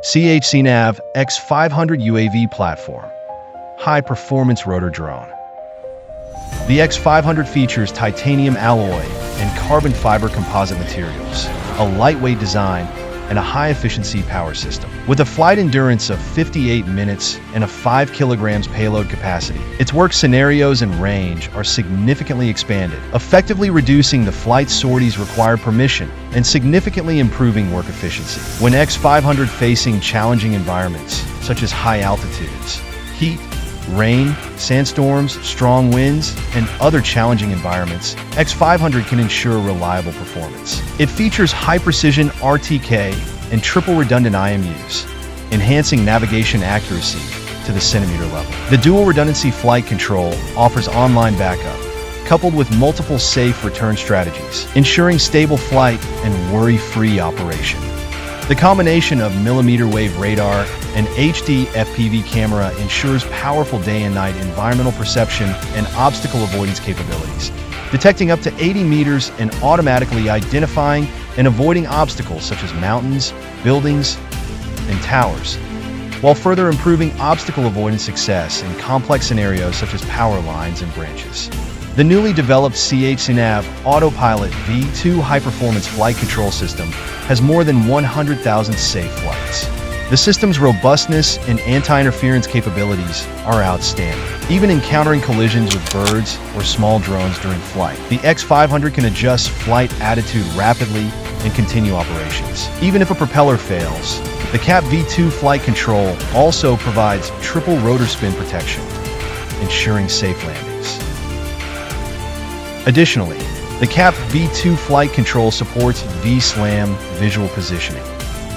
CHCNav X500 UAV platform. High-performance rotor drone. The X500 features titanium alloy and carbon fiber composite materials, a lightweight design, and a high-efficiency power system. With a flight endurance of 58 minutes and a 5 kilograms payload capacity, its work scenarios and range are significantly expanded, effectively reducing the flight sorties required permission and significantly improving work efficiency. When X500 facing challenging environments, such as high altitudes, heat, rain, sandstorms, strong winds, and other challenging environments, X500 can ensure reliable performance. It features high-precision RTK and triple redundant IMUs, enhancing navigation accuracy to the centimeter level. The dual redundancy flight control offers online backup, coupled with multiple safe return strategies, ensuring stable flight and worry-free operation. The combination of millimeter wave radar and HD FPV camera ensures powerful day and night environmental perception and obstacle avoidance capabilities, detecting up to 80 meters and automatically identifying and avoiding obstacles such as mountains, buildings, and towers, while further improving obstacle avoidance success in complex scenarios such as power lines and branches. The newly developed CHCNav Autopilot V2 high-performance flight control system has more than 100,000 safe flights. The system's robustness and anti-interference capabilities are outstanding. Even encountering collisions with birds or small drones during flight, the X500 can adjust flight attitude rapidly and continue operations. Even if a propeller fails, the CAP V2 flight control also provides triple rotor spin protection, ensuring safe landings. Additionally, the CAP V2 flight control supports V-SLAM visual positioning,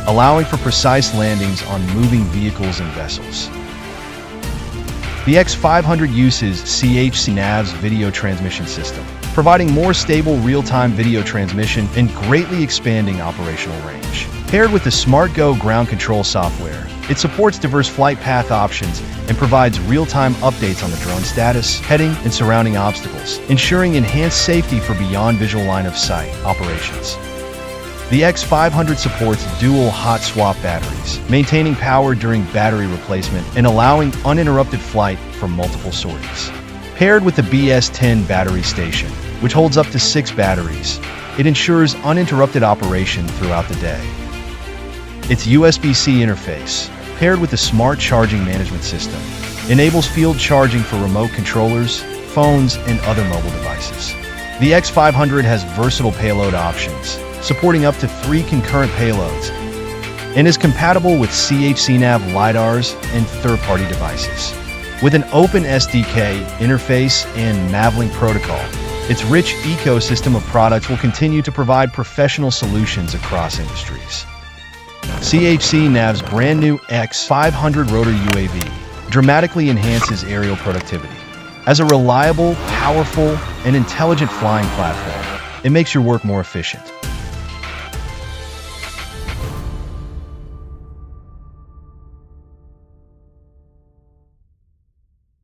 allowing for precise landings on moving vehicles and vessels. The X500 uses CHCNav's video transmission system, providing more stable real-time video transmission and greatly expanding operational range. Paired with the SmartGo ground control software, it supports diverse flight path options and provides real-time updates on the drone status, heading, and surrounding obstacles, ensuring enhanced safety for beyond visual line of sight operations. The X500 supports dual hot swap batteries, maintaining power during battery replacement and allowing uninterrupted flight for multiple sorties. Paired with the BS10 battery station, which holds up to 6 batteries, it ensures uninterrupted operation throughout the day. Its USB-C interface, paired with the smart charging management system, enables field charging for remote controllers, phones, and other mobile devices. The X500 has versatile payload options, supporting up to 3 concurrent payloads, and is compatible with CHCNav LiDARs and third-party devices. With an open SDK interface and Mavlink protocol, its rich ecosystem of products will continue to provide professional solutions across industries. CHCNav's brand new X500 rotor UAV dramatically enhances aerial productivity. As a reliable, powerful, and intelligent flying platform, it makes your work more efficient.